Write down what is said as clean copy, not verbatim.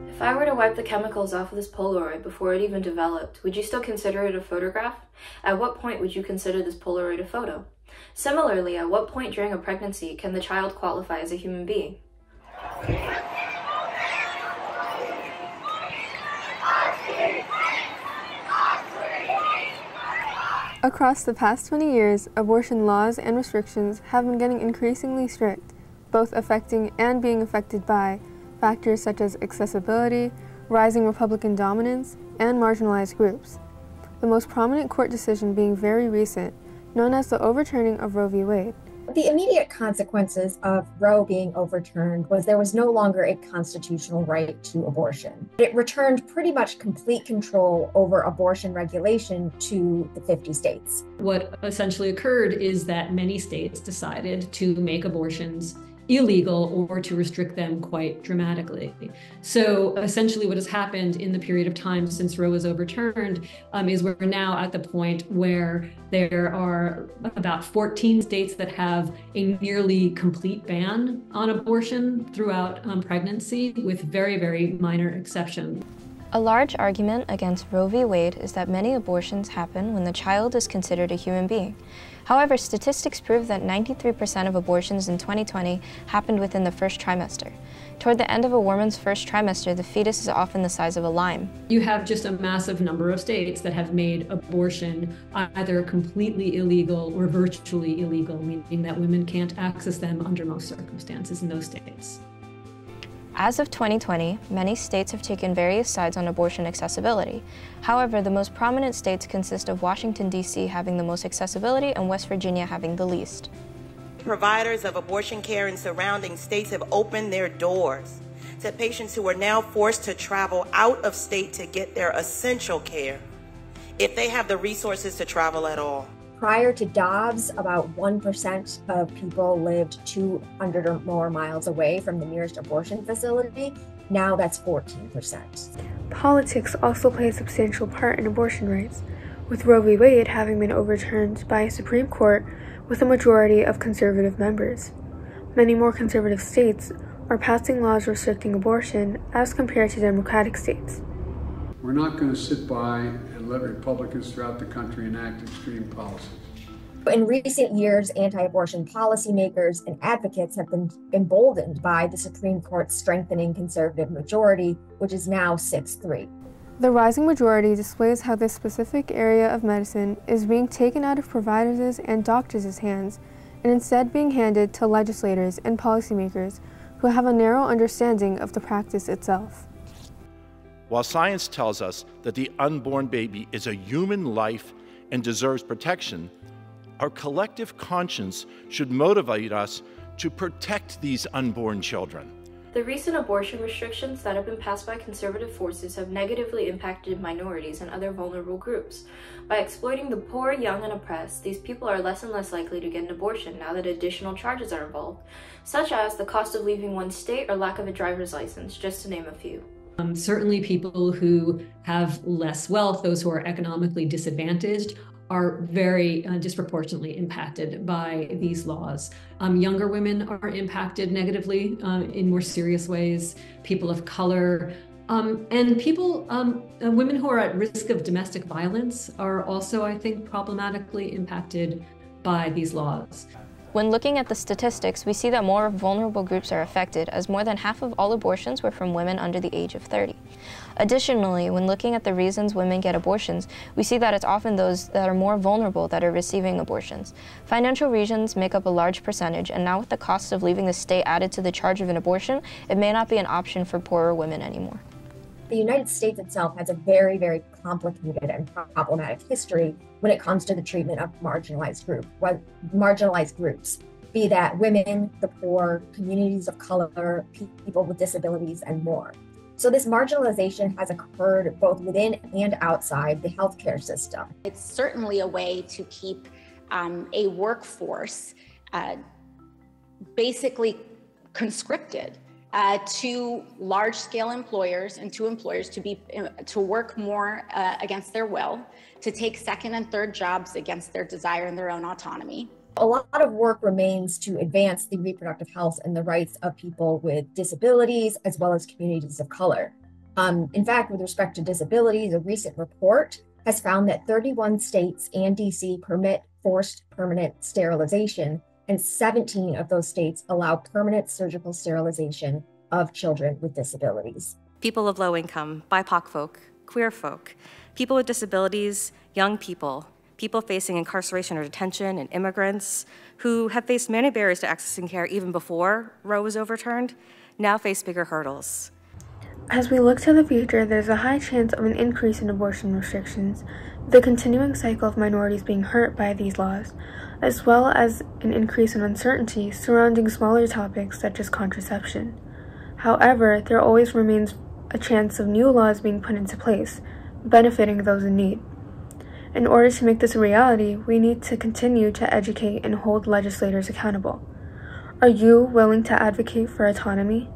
If I were to wipe the chemicals off of this Polaroid before it even developed, would you still consider it a photograph? At what point would you consider this Polaroid a photo? Similarly, at what point during a pregnancy can the child qualify as a human being? Across the past 20 years, abortion laws and restrictions have been getting increasingly strict, both affecting and being affected by factors such as accessibility, rising Republican dominance, and marginalized groups. The most prominent court decision being very recent, known as the overturning of Roe v. Wade. The immediate consequences of Roe being overturned was there was no longer a constitutional right to abortion. It returned pretty much complete control over abortion regulation to the 50 states. What essentially occurred is that many states decided to make abortions illegal or to restrict them quite dramatically. So essentially what has happened in the period of time since Roe was overturned is we're now at the point where there are about 14 states that have a nearly complete ban on abortion throughout pregnancy, with very, very minor exceptions. A large argument against Roe v. Wade is that many abortions happen when the child is considered a human being. However, statistics prove that 93% of abortions in 2020 happened within the first trimester. Toward the end of a woman's first trimester, the fetus is often the size of a lime. You have just a massive number of states that have made abortion either completely illegal or virtually illegal, meaning that women can't access them under most circumstances in those states. As of 2020, many states have taken various sides on abortion accessibility. However, the most prominent states consist of Washington, D.C. having the most accessibility and West Virginia having the least. Providers of abortion care in surrounding states have opened their doors to patients who are now forced to travel out of state to get their essential care, if they have the resources to travel at all. Prior to Dobbs, about 1% of people lived 200 or more miles away from the nearest abortion facility. Now that's 14%. Politics also play a substantial part in abortion rights, with Roe v. Wade having been overturned by a Supreme Court with a majority of conservative members. Many more conservative states are passing laws restricting abortion as compared to Democratic states. We're not going to sit by and let Republicans throughout the country enact extreme policies. In recent years, anti-abortion policymakers and advocates have been emboldened by the Supreme Court's strengthening conservative majority, which is now 6-3. The rising majority displays how this specific area of medicine is being taken out of providers' and doctors' hands and instead being handed to legislators and policymakers who have a narrow understanding of the practice itself. While science tells us that the unborn baby is a human life and deserves protection, our collective conscience should motivate us to protect these unborn children. The recent abortion restrictions that have been passed by conservative forces have negatively impacted minorities and other vulnerable groups. By exploiting the poor, young, and oppressed, these people are less and less likely to get an abortion now that additional charges are involved, such as the cost of leaving one state or lack of a driver's license, just to name a few. Certainly people who have less wealth, those who are economically disadvantaged, are very disproportionately impacted by these laws. Younger women are impacted negatively in more serious ways, people of color, and people, women who are at risk of domestic violence are also, I think, problematically impacted by these laws. When looking at the statistics, we see that more vulnerable groups are affected, as more than half of all abortions were from women under the age of 30. Additionally, when looking at the reasons women get abortions, we see that it's often those that are more vulnerable that are receiving abortions. Financial reasons make up a large percentage, and now with the cost of leaving the state added to the charge of an abortion, it may not be an option for poorer women anymore. The United States itself has a very, very complicated and problematic history when it comes to the treatment of marginalized groups, be that women, the poor, communities of color, people with disabilities, and more. So this marginalization has occurred both within and outside the healthcare system. It's certainly a way to keep a workforce basically conscripted to large-scale employers and to employers to work more against their will, to take second and third jobs against their desire and their own autonomy. A lot of work remains to advance the reproductive health and the rights of people with disabilities, as well as communities of color. In fact, with respect to disabilities, a recent report has found that 31 states and DC permit forced permanent sterilization, and 17 of those states allow permanent surgical sterilization of children with disabilities. People of low income, BIPOC folk, queer folk, people with disabilities, young people, people facing incarceration or detention, and immigrants who have faced many barriers to accessing care even before Roe was overturned, now face bigger hurdles. As we look to the future, there's a high chance of an increase in abortion restrictions, the continuing cycle of minorities being hurt by these laws, as well as an increase in uncertainty surrounding smaller topics such as contraception. However, there always remains a chance of new laws being put into place, benefiting those in need. In order to make this a reality, we need to continue to educate and hold legislators accountable. Are you willing to advocate for autonomy?